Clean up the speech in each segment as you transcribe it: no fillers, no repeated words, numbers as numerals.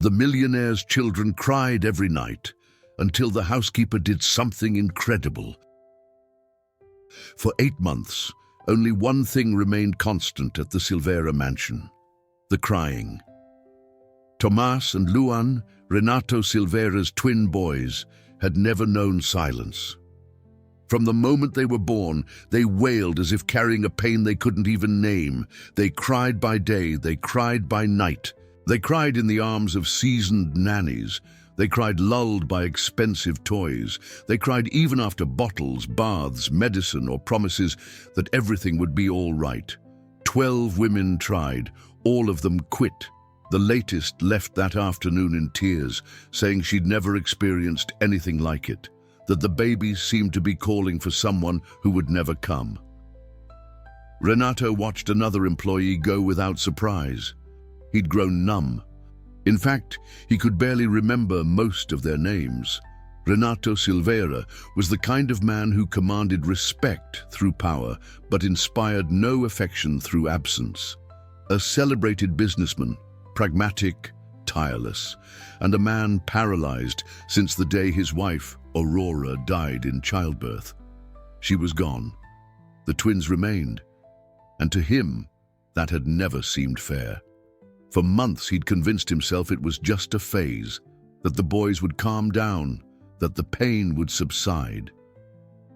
The Millionaire's children cried every night until the housekeeper did something incredible. For 8 months, only one thing remained constant at the Silvera mansion: the crying. Tomas and Luan, Renato Silvera's twin boys, had never known silence. From the moment they were born, they wailed as if carrying a pain they couldn't even name. They cried by day, they cried by night. They cried in the arms of seasoned nannies. They cried lulled by expensive toys. They cried even after bottles, baths, medicine, or promises that everything would be all right. 12 women tried. All of them quit. The latest left that afternoon in tears, saying she'd never experienced anything like it, that the babies seemed to be calling for someone who would never come. Renato watched another employee go without surprise. He'd grown numb. In fact, he could barely remember most of their names. Renato Silvera was the kind of man who commanded respect through power, but inspired no affection through absence. A celebrated businessman, pragmatic, tireless, and a man paralyzed since the day his wife, Aurora, died in childbirth. She was gone. The twins remained, and to him, that had never seemed fair. For months he'd convinced himself it was just a phase, that the boys would calm down, that the pain would subside.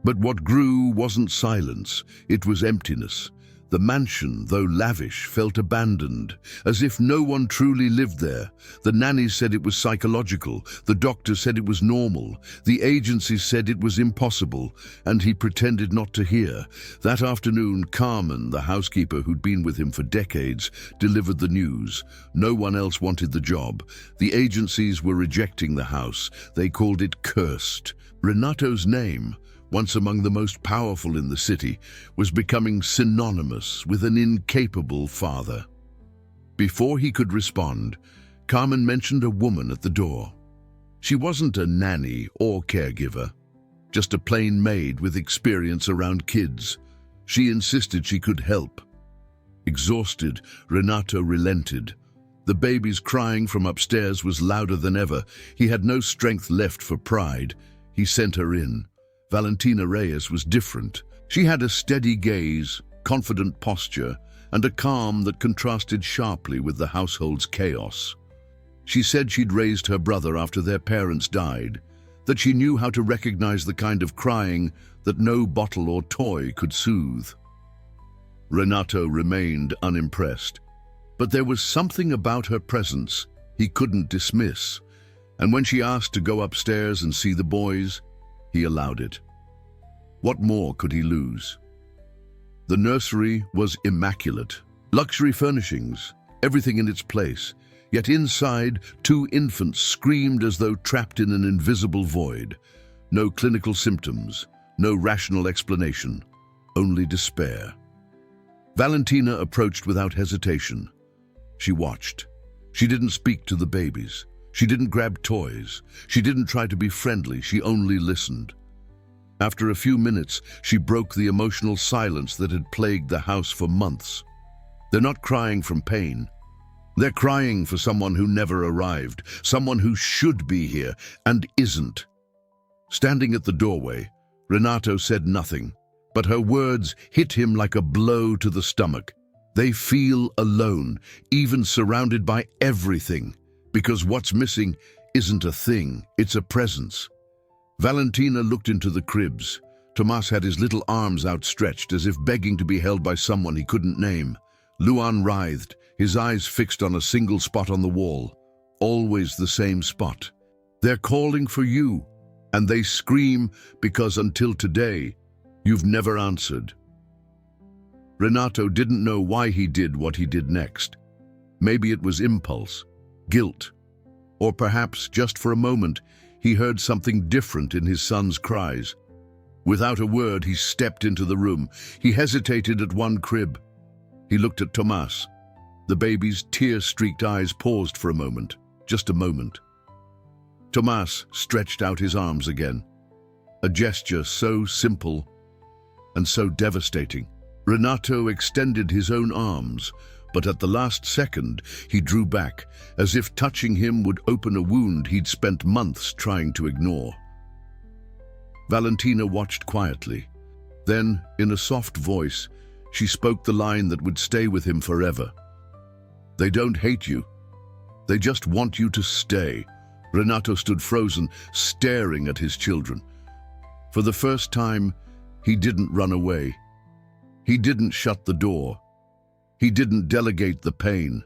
But what grew wasn't silence, it was emptiness. The mansion, though lavish, felt abandoned, as if no one truly lived there. The nannies said it was psychological, the doctors said it was normal, the agencies said it was impossible, and he pretended not to hear. That afternoon, Carmen, the housekeeper who'd been with him for decades, delivered the news. No one else wanted the job. The agencies were rejecting the house. They called it cursed. Renato's name, once among the most powerful in the city, was becoming synonymous with an incapable father. Before he could respond, Carmen mentioned a woman at the door. She wasn't a nanny or caregiver, just a plain maid with experience around kids. She insisted she could help. Exhausted, Renato relented. The baby's crying from upstairs was louder than ever. He had no strength left for pride. He sent her in. Valentina Reyes was different. She had a steady gaze, confident posture, and a calm that contrasted sharply with the household's chaos. She said she'd raised her brother after their parents died, that she knew how to recognize the kind of crying that no bottle or toy could soothe. Renato remained unimpressed, but there was something about her presence he couldn't dismiss, and when she asked to go upstairs and see the boys, he allowed it. What more could he lose? The nursery was immaculate. Luxury furnishings, everything in its place. Yet inside, 2 infants screamed as though trapped in an invisible void. No clinical symptoms, no rational explanation, only despair. Valentina approached without hesitation. She watched. She didn't speak to the babies. She didn't grab toys. She didn't try to be friendly. She only listened. After a few minutes, she broke the emotional silence that had plagued the house for months. They're not crying from pain. They're crying for someone who never arrived, someone who should be here and isn't. Standing at the doorway, Renato said nothing, but her words hit him like a blow to the stomach. They feel alone, even surrounded by everything. Because what's missing isn't a thing, it's a presence. Valentina looked into the cribs. Tomas had his little arms outstretched as if begging to be held by someone he couldn't name. Luan writhed, his eyes fixed on a single spot on the wall. Always the same spot. They're calling for you, and they scream because until today, you've never answered. Renato didn't know why he did what he did next. Maybe it was impulse, guilt, or perhaps, just for a moment, he heard something different in his son's cries. Without a word, he stepped into the room. He hesitated at one crib. He looked at Tomas. The baby's tear-streaked eyes paused for a moment, just a moment. Tomas stretched out his arms again, a gesture so simple and so devastating. Renato extended his own arms, but at the last second he drew back, as if touching him would open a wound he'd spent months trying to ignore. Valentina watched quietly. Then, in a soft voice, she spoke the line that would stay with him forever. "They don't hate you. They just want you to stay." Renato stood frozen, staring at his children. For the first time, he didn't run away. He didn't shut the door. He didn't delegate the pain.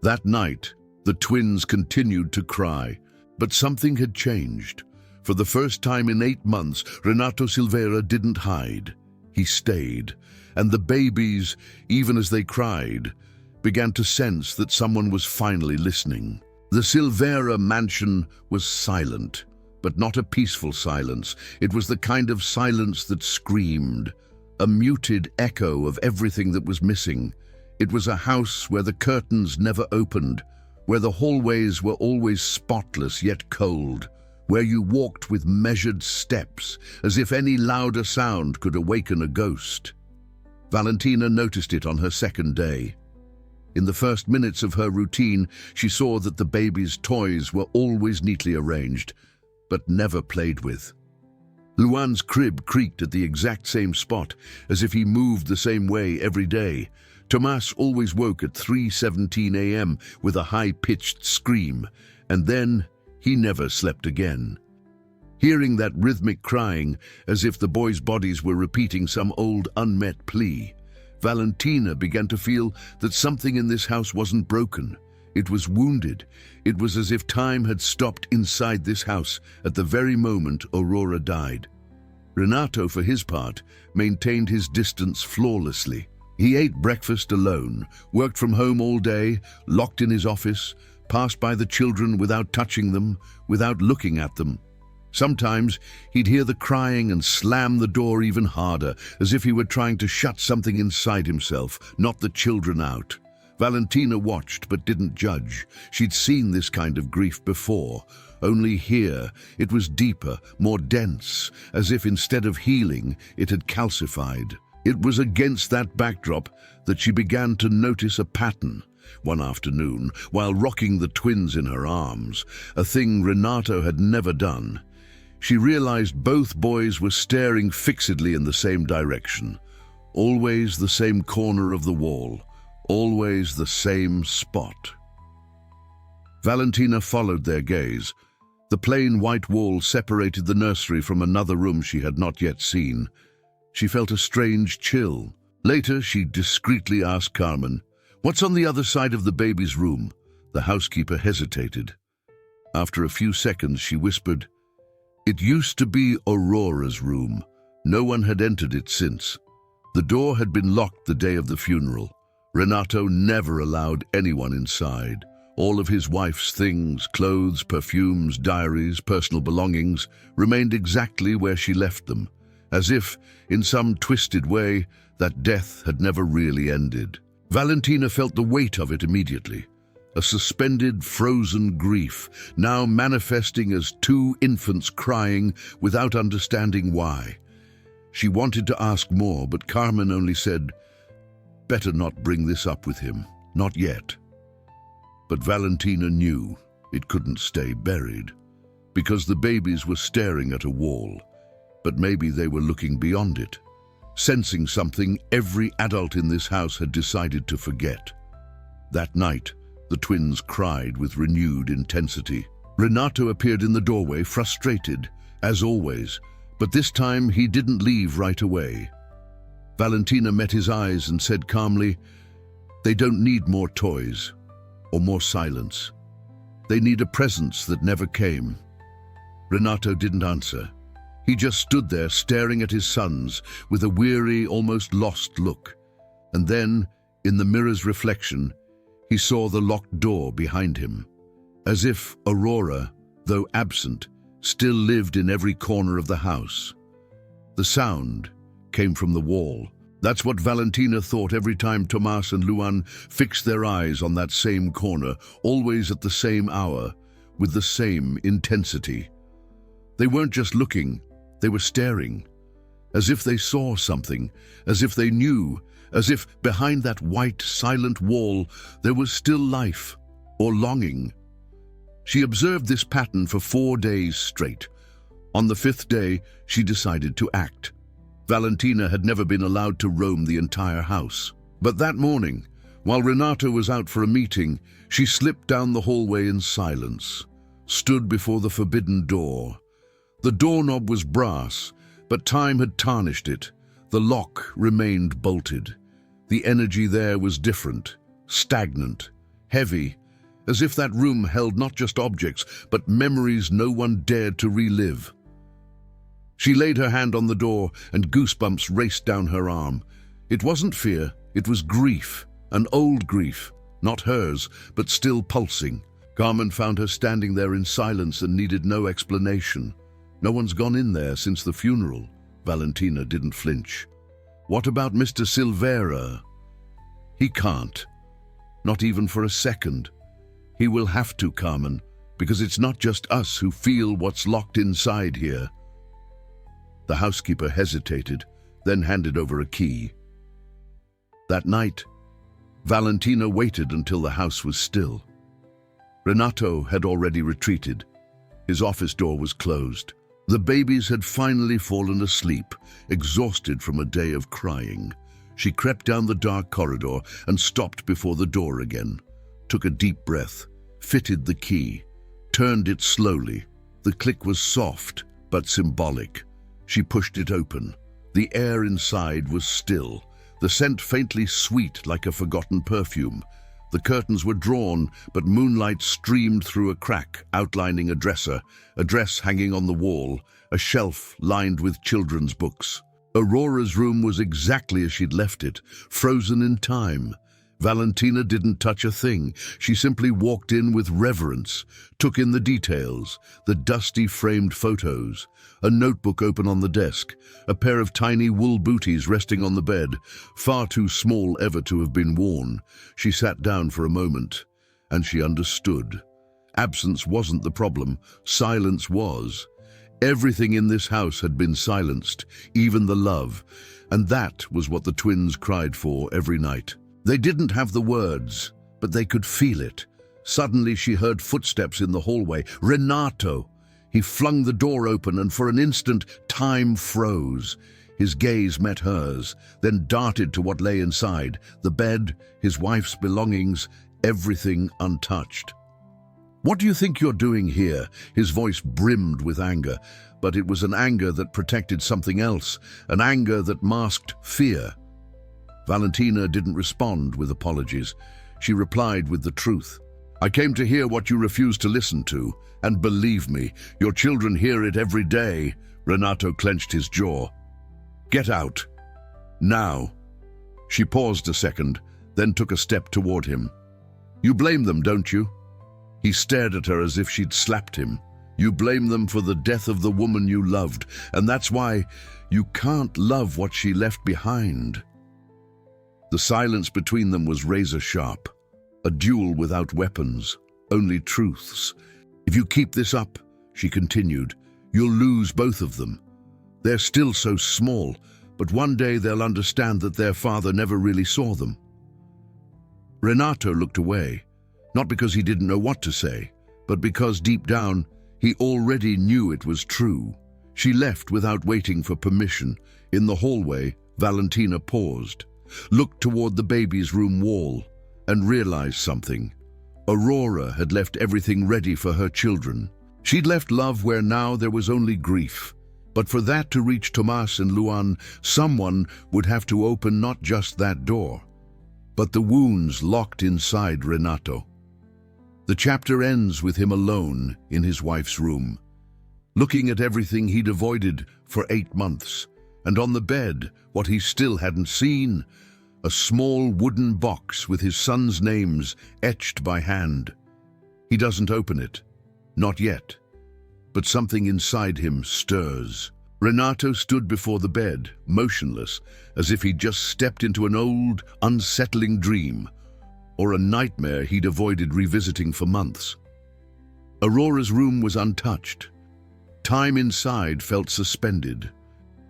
That night, the twins continued to cry, but something had changed. For the first time in 8 months, Renato Silveira didn't hide. He stayed, and the babies, even as they cried, began to sense that someone was finally listening. The Silveira mansion was silent, but not a peaceful silence. It was the kind of silence that screamed, a muted echo of everything that was missing. It was a house where the curtains never opened, where the hallways were always spotless yet cold, where you walked with measured steps, as if any louder sound could awaken a ghost. Valentina noticed it on her second day. In the first minutes of her routine, she saw that the baby's toys were always neatly arranged, but never played with. Luan's crib creaked at the exact same spot, as if he moved the same way every day. Tomas always woke at 3:17 a.m. with a high-pitched scream, and then he never slept again. Hearing that rhythmic crying, as if the boys' bodies were repeating some old unmet plea, Valentina began to feel that something in this house wasn't broken. It was wounded. It was as if time had stopped inside this house at the very moment Aurora died. Renato, for his part, maintained his distance flawlessly. He ate breakfast alone, worked from home all day, locked in his office, passed by the children without touching them, without looking at them. Sometimes he'd hear the crying and slam the door even harder, as if he were trying to shut something inside himself, not the children out. Valentina watched but didn't judge. She'd seen this kind of grief before, only here it was deeper, more dense, as if instead of healing, it had calcified. It was against that backdrop that she began to notice a pattern. One afternoon, while rocking the twins in her arms, a thing Renato had never done, she realized both boys were staring fixedly in the same direction, always the same corner of the wall, always the same spot. Valentina followed their gaze. The plain white wall separated the nursery from another room she had not yet seen. She felt a strange chill. Later, she discreetly asked Carmen, "What's on the other side of the baby's room?" The housekeeper hesitated. After a few seconds, she whispered, "It used to be Aurora's room. No one had entered it since. The door had been locked the day of the funeral. Renato never allowed anyone inside. All of his wife's things, clothes, perfumes, diaries, personal belongings, remained exactly where she left them, as if, in some twisted way, that death had never really ended." Valentina felt the weight of it immediately. A suspended, frozen grief, now manifesting as 2 infants crying without understanding why. She wanted to ask more, but Carmen only said, "Better not bring this up with him, not yet." But Valentina knew it couldn't stay buried, because the babies were staring at a wall, but maybe they were looking beyond it, sensing something every adult in this house had decided to forget. That night, the twins cried with renewed intensity. Renato appeared in the doorway, frustrated, as always, but this time he didn't leave right away. Valentina met his eyes and said calmly, "They don't need more toys or more silence. They need a presence that never came." Renato didn't answer. He just stood there staring at his sons with a weary, almost lost look. And then, in the mirror's reflection, he saw the locked door behind him, as if Aurora, though absent, still lived in every corner of the house. The sound came from the wall. That's what Valentina thought every time Tomas and Luan fixed their eyes on that same corner, always at the same hour, with the same intensity. They weren't just looking, they were staring, as if they saw something, as if they knew, as if behind that white, silent wall there was still life or longing. She observed this pattern for 4 days straight. On the 5th day, she decided to act. Valentina had never been allowed to roam the entire house. But that morning, while Renato was out for a meeting, she slipped down the hallway in silence, stood before the forbidden door. The doorknob was brass, but time had tarnished it. The lock remained bolted. The energy there was different, stagnant, heavy, as if that room held not just objects, but memories no one dared to relive. She laid her hand on the door, and goosebumps raced down her arm. It wasn't fear, it was grief, an old grief, not hers, but still pulsing. Carmen found her standing there in silence and needed no explanation. No one's gone in there since the funeral. Valentina didn't flinch. What about Mr. Silvera? He can't. Not even for a second. He will have to, Carmen, because it's not just us who feel what's locked inside here. The housekeeper hesitated, then handed over a key. That night, Valentina waited until the house was still. Renato had already retreated. His office door was closed. The babies had finally fallen asleep, exhausted from a day of crying. She crept down the dark corridor and stopped before the door again, took a deep breath, fitted the key, turned it slowly. The click was soft, but symbolic. She pushed it open. The air inside was still, the scent faintly sweet like a forgotten perfume. The curtains were drawn, but moonlight streamed through a crack, outlining a dresser, a dress hanging on the wall, a shelf lined with children's books. Aurora's room was exactly as she'd left it, frozen in time. Valentina didn't touch a thing. She simply walked in with reverence, took in the details, the dusty framed photos, a notebook open on the desk, a pair of tiny wool booties resting on the bed, far too small ever to have been worn. She sat down for a moment, and she understood. Absence wasn't the problem, silence was. Everything in this house had been silenced, even the love, and that was what the twins cried for every night. They didn't have the words, but they could feel it. Suddenly she heard footsteps in the hallway. Renato! He flung the door open, and for an instant, time froze. His gaze met hers, then darted to what lay inside, the bed, his wife's belongings, everything untouched. "What do you think you're doing here?" His voice brimmed with anger, but it was an anger that protected something else, an anger that masked fear. Valentina didn't respond with apologies. She replied with the truth. "I came to hear what you refuse to listen to, and believe me, your children hear it every day." Renato clenched his jaw. "Get out. Now." She paused a second, then took a step toward him. "You blame them, don't you?" He stared at her as if she'd slapped him. "You blame them for the death of the woman you loved, and that's why you can't love what she left behind." The silence between them was razor-sharp, a duel without weapons, only truths. "If you keep this up," she continued, "you'll lose both of them. They're still so small, but one day they'll understand that their father never really saw them." Renato looked away, not because he didn't know what to say, but because deep down, he already knew it was true. She left without waiting for permission. In the hallway, Valentina paused, looked toward the baby's room wall, and realized something. Aurora had left everything ready for her children. She'd left love where now there was only grief. But for that to reach Tomas and Luan, someone would have to open not just that door, but the wounds locked inside Renato. The chapter ends with him alone in his wife's room, looking at everything he'd avoided for 8 months, and on the bed, what he still hadn't seen, a small wooden box with his son's names etched by hand. He doesn't open it, not yet, but something inside him stirs. Renato stood before the bed, motionless, as if he'd just stepped into an old, unsettling dream, or a nightmare he'd avoided revisiting for months. Aurora's room was untouched. Time inside felt suspended.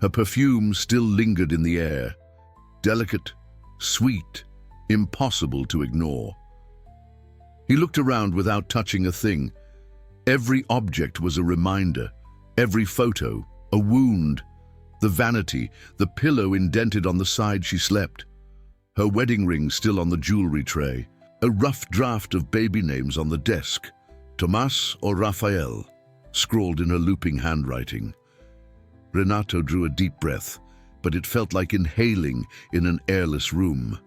Her perfume still lingered in the air, delicate, sweet, impossible to ignore. He looked around without touching a thing. Every object was a reminder, every photo, a wound, the vanity, the pillow indented on the side she slept, her wedding ring still on the jewelry tray, a rough draft of baby names on the desk, Tomas or Rafael, scrawled in her looping handwriting. Renato drew a deep breath, but it felt like inhaling in an airless room.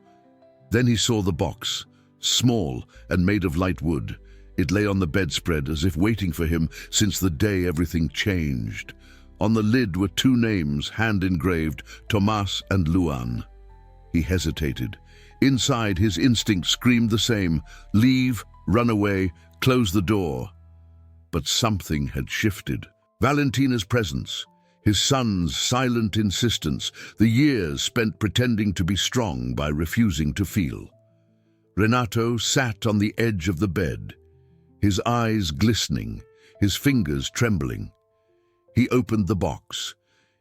Then he saw the box, small and made of light wood. It lay on the bedspread as if waiting for him since the day everything changed. On the lid were two names, hand-engraved, Tomas and Luan. He hesitated. Inside, his instinct screamed the same: leave, run away, close the door. But something had shifted. Valentina's presence, his son's silent insistence, the years spent pretending to be strong by refusing to feel. Renato sat on the edge of the bed, his eyes glistening, his fingers trembling. He opened the box.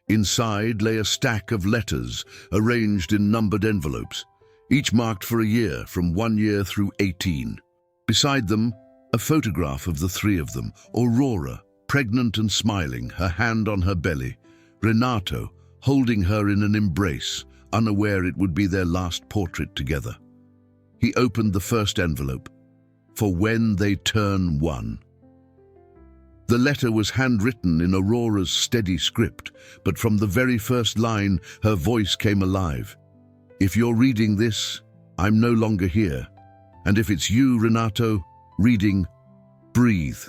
Inside lay a stack of letters arranged in numbered envelopes, each marked for a year, from 1 year through 18. Beside them, a photograph of the three of them: Aurora, pregnant and smiling, her hand on her belly; Renato, holding her in an embrace, unaware it would be their last portrait together. He opened the first envelope. For when they turn 1. The letter was handwritten in Aurora's steady script, but from the very first line, her voice came alive. If you're reading this, I'm no longer here. And if it's you, Renato, reading, breathe.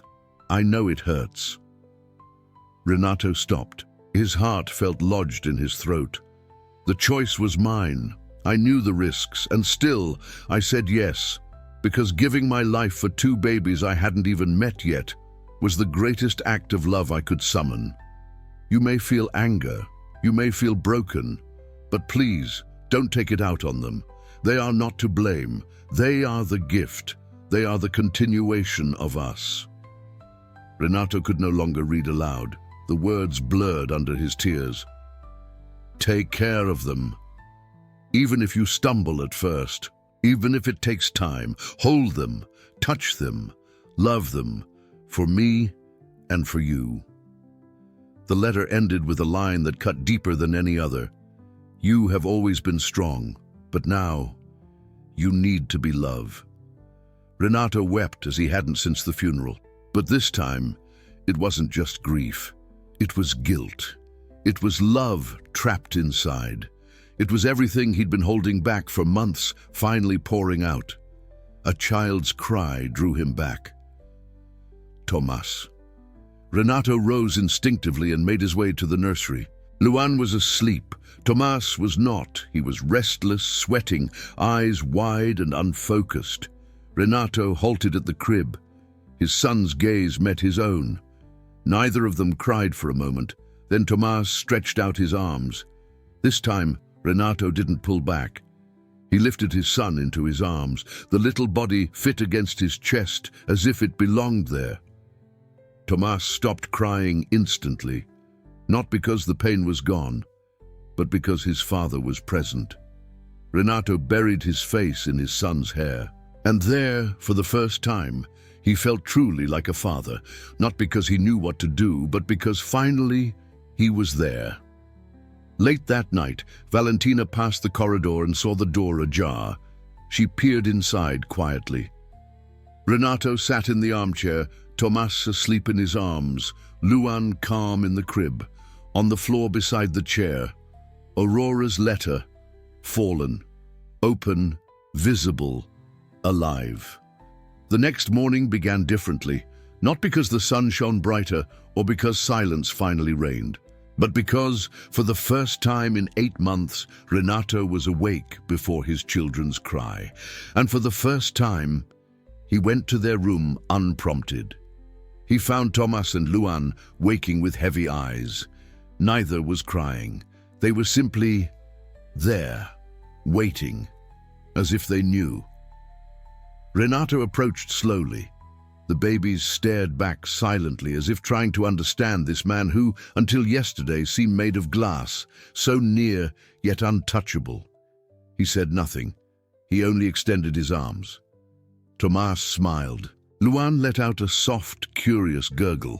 I know it hurts. Renato stopped. His heart felt lodged in his throat. The choice was mine. I knew the risks, and still I said yes, because giving my life for 2 babies I hadn't even met yet was the greatest act of love I could summon. You may feel anger, you may feel broken, but please, don't take it out on them. They are not to blame. They are the gift. They are the continuation of us. Renato could no longer read aloud. The words blurred under his tears. Take care of them. Even if you stumble at first, even if it takes time, hold them, touch them, love them, for me and for you. The letter ended with a line that cut deeper than any other. You have always been strong, but now you need to be love. Renato wept as he hadn't since the funeral, but this time it wasn't just grief. It was guilt. It was love trapped inside. It was everything he'd been holding back for months, finally pouring out. A child's cry drew him back. Tomas. Renato rose instinctively and made his way to the nursery. Luan was asleep. Tomas was not. He was restless, sweating, eyes wide and unfocused. Renato halted at the crib. His son's gaze met his own. Neither of them cried for a moment. Then Tomas stretched out his arms. This time, Renato didn't pull back. He lifted his son into his arms. The little body fit against his chest as if it belonged there. Tomas stopped crying instantly, not because the pain was gone, but because his father was present. Renato buried his face in his son's hair, and there, for the first time, he felt truly like a father, not because he knew what to do, but because finally he was there. Late that night, Valentina passed the corridor and saw the door ajar. She peered inside quietly. Renato sat in the armchair, Tomas asleep in his arms, Luan calm in the crib. On the floor beside the chair, Aurora's letter, fallen, open, visible, alive. The next morning began differently, not because the sun shone brighter or because silence finally reigned, but because, for the first time in 8 months, Renato was awake before his children's cry. And for the first time, he went to their room unprompted. He found Tomas and Luan waking with heavy eyes. Neither was crying. They were simply there, waiting, as if they knew. Renato approached slowly. The babies stared back silently, as if trying to understand this man who, until yesterday, seemed made of glass, so near yet untouchable. He said nothing. He only extended his arms. Tomas smiled. Luan let out a soft, curious gurgle.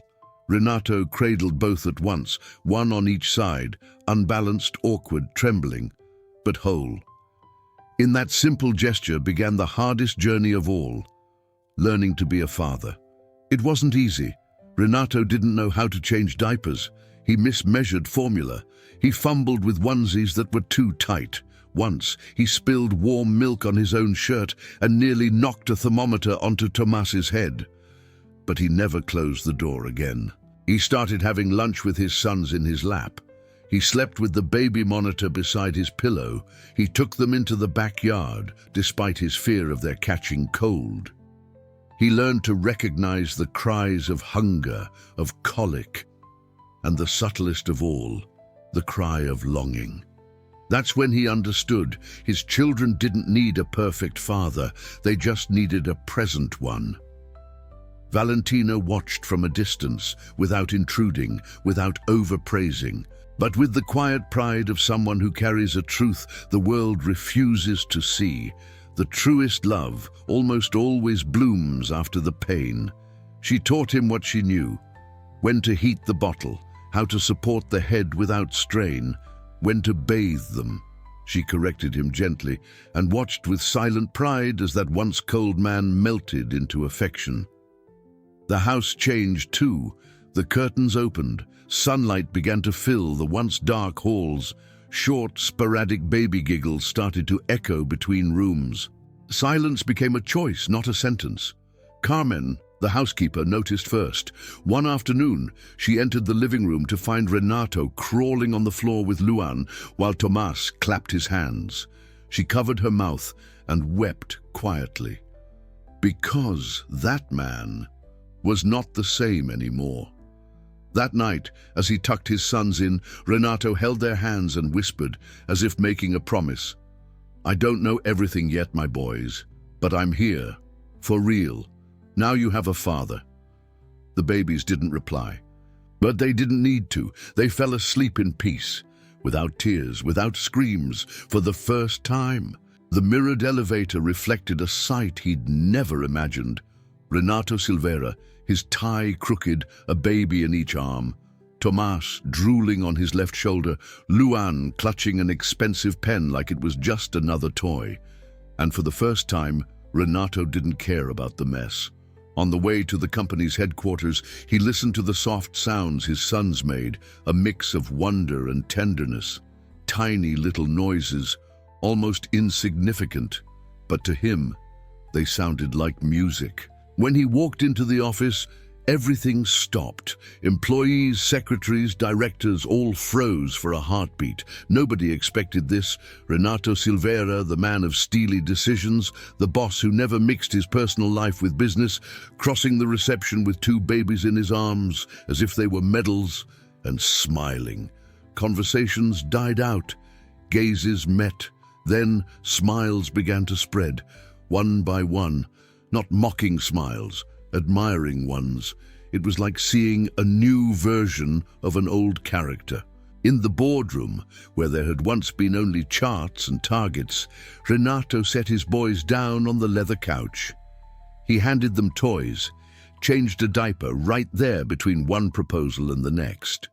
Renato cradled both at once, one on each side, unbalanced, awkward, trembling, but whole. In that simple gesture began the hardest journey of all, learning to be a father. It wasn't easy. Renato didn't know how to change diapers. He mismeasured formula. He fumbled with onesies that were too tight. Once, he spilled warm milk on his own shirt and nearly knocked a thermometer onto Tomas's head. But he never closed the door again. He started having lunch with his sons in his lap. He slept with the baby monitor beside his pillow. He took them into the backyard, despite his fear of their catching cold. He learned to recognize the cries of hunger, of colic, and the subtlest of all, the cry of longing. That's when he understood his children didn't need a perfect father, they just needed a present one. Valentina watched from a distance, without intruding, without overpraising, but with the quiet pride of someone who carries a truth the world refuses to see. The truest love almost always blooms after the pain. She taught him what she knew: when to heat the bottle, how to support the head without strain, when to bathe them. She corrected him gently and watched with silent pride as that once cold man melted into affection. The house changed too. The curtains opened. Sunlight began to fill the once dark halls. Short, sporadic baby giggles started to echo between rooms. Silence became a choice, not a sentence. Carmen, the housekeeper, noticed first. One afternoon, she entered the living room to find Renato crawling on the floor with Luan, while Tomas clapped his hands. She covered her mouth and wept quietly. Because that man was not the same anymore. That night, as he tucked his sons in, Renato held their hands and whispered, as if making a promise. "I don't know everything yet, my boys, but I'm here, for real. Now you have a father." The babies didn't reply, but they didn't need to. They fell asleep in peace, without tears, without screams, for the first time. The mirrored elevator reflected a sight he'd never imagined. Renato Silveira, his tie crooked, a baby in each arm. Tomas drooling on his left shoulder, Luan clutching an expensive pen like it was just another toy. And for the first time, Renato didn't care about the mess. On the way to the company's headquarters, he listened to the soft sounds his sons made, a mix of wonder and tenderness. Tiny little noises, almost insignificant, but to him, they sounded like music. When he walked into the office, everything stopped. Employees, secretaries, directors all froze for a heartbeat. Nobody expected this. Renato Silveira, the man of steely decisions, the boss who never mixed his personal life with business, crossing the reception with two babies in his arms, as if they were medals, and smiling. Conversations died out. Gazes met. Then smiles began to spread, one by one. Not mocking smiles, admiring ones. It was like seeing a new version of an old character. In the boardroom, where there had once been only charts and targets, Renato set his boys down on the leather couch. He handed them toys, changed a diaper right there between one proposal and the next.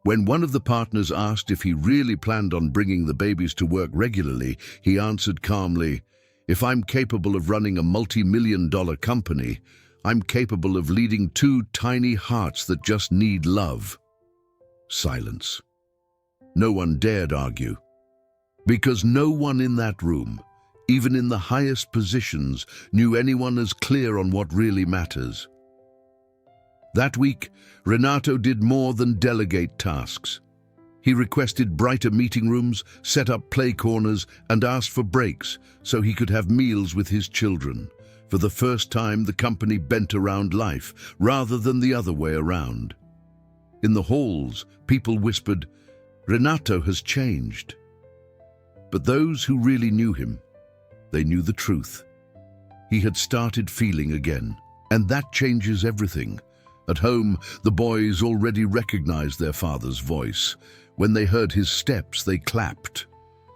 When one of the partners asked if he really planned on bringing the babies to work regularly, he answered calmly, "If I'm capable of running a multi-million-dollar company, I'm capable of leading two tiny hearts that just need love." Silence. No one dared argue. Because no one in that room, even in the highest positions, knew anyone as clear on what really matters. That week, Renato did more than delegate tasks. He requested brighter meeting rooms, set up play corners, and asked for breaks so he could have meals with his children. For the first time, the company bent around life, rather than the other way around. In the halls, people whispered, "Renato has changed." But those who really knew him, they knew the truth. He had started feeling again, and that changes everything. At home, the boys already recognized their father's voice. When they heard his steps, they clapped.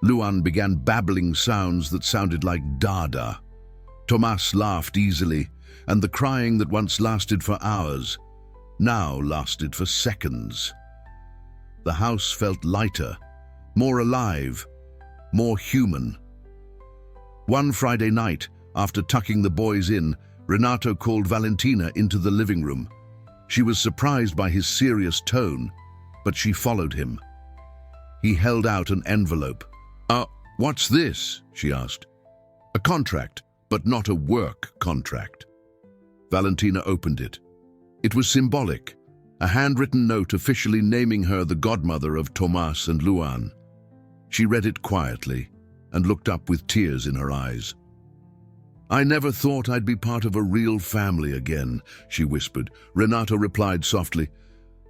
Luan began babbling sounds that sounded like dada. Tomas laughed easily, and the crying that once lasted for hours now lasted for seconds. The house felt lighter, more alive, more human. One Friday night, after tucking the boys in, Renato called Valentina into the living room. She was surprised by his serious tone, but she followed him. He held out an envelope. What's this?" she asked. "A contract, but not a work contract." Valentina opened it. It was symbolic, a handwritten note officially naming her the godmother of Tomas and Luan. She read it quietly and looked up with tears in her eyes. "I never thought I'd be part of a real family again," she whispered. Renato replied softly,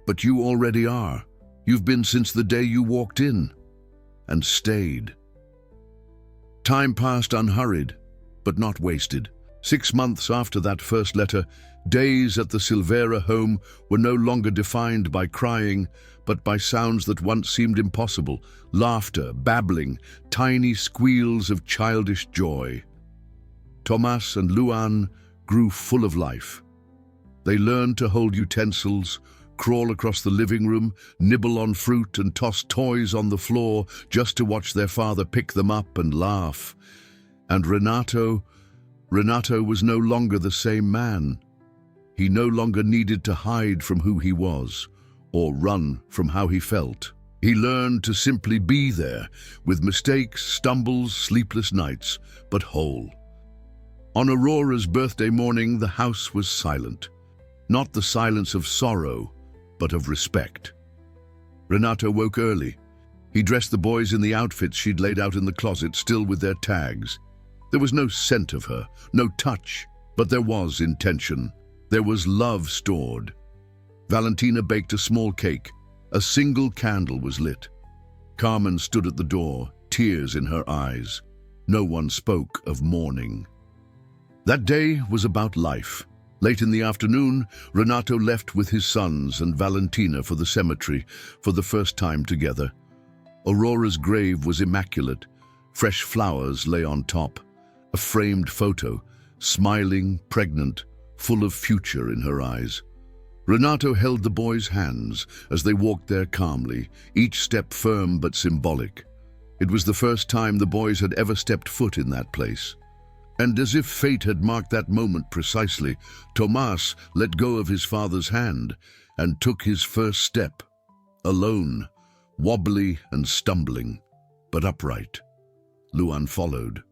"But you already are. You've been since the day you walked in, and stayed." Time passed unhurried, but not wasted. 6 months after that first letter, days at the Silvera home were no longer defined by crying, but by sounds that once seemed impossible: laughter, babbling, tiny squeals of childish joy. Tomas and Luan grew full of life. They learned to hold utensils, crawl across the living room, nibble on fruit and toss toys on the floor just to watch their father pick them up and laugh. And Renato was no longer the same man. He no longer needed to hide from who he was or run from how he felt. He learned to simply be there, with mistakes, stumbles, sleepless nights, but whole. On Aurora's birthday morning, the house was silent. Not the silence of sorrow, but of respect. Renato woke early. He dressed the boys in the outfits she'd laid out in the closet, still with their tags. There was no scent of her, no touch, but there was intention. There was love stored. Valentina baked a small cake. A single candle was lit. Carmen stood at the door, tears in her eyes. No one spoke of mourning. That day was about life. Late in the afternoon, Renato left with his sons and Valentina for the cemetery for the first time together. Aurora's grave was immaculate. Fresh flowers lay on top. A framed photo, smiling, pregnant, full of future in her eyes. Renato held the boys' hands as they walked there calmly, each step firm but symbolic. It was the first time the boys had ever stepped foot in that place. And as if fate had marked that moment precisely, Tomas let go of his father's hand and took his first step, alone, wobbly and stumbling, but upright. Luan followed.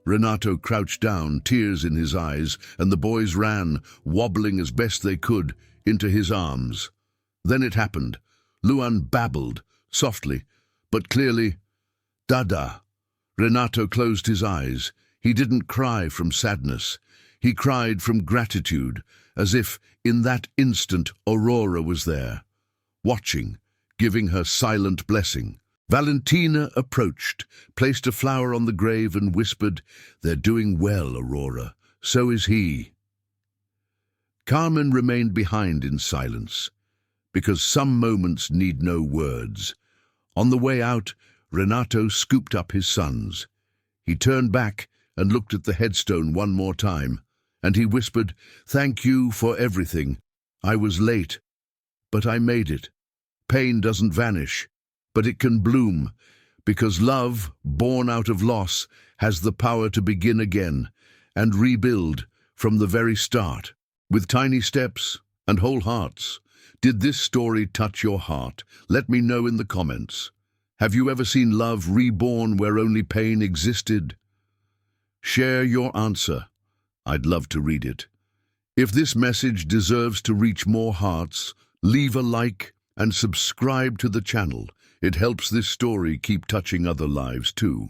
Renato crouched down, tears in his eyes, and the boys ran, wobbling as best they could, into his arms. Then it happened. Luan babbled, softly, but clearly, "Dada." Renato closed his eyes. He didn't cry from sadness. He cried from gratitude, as if, in that instant, Aurora was there, watching, giving her silent blessing. Valentina approached, placed a flower on the grave and whispered, "They're doing well, Aurora. So is he." Carmen remained behind in silence, because some moments need no words. On the way out, Renato scooped up his sons. He turned back and looked at the headstone one more time, and he whispered, "Thank you for everything. I was late, but I made it. Pain doesn't vanish, but it can bloom, because love, born out of loss, has the power to begin again and rebuild from the very start, with tiny steps and whole hearts." Did this story touch your heart? Let me know in the comments. Have you ever seen love reborn where only pain existed? Share your answer. I'd love to read it. If this message deserves to reach more hearts, leave a like and subscribe to the channel. It helps this story keep touching other lives too.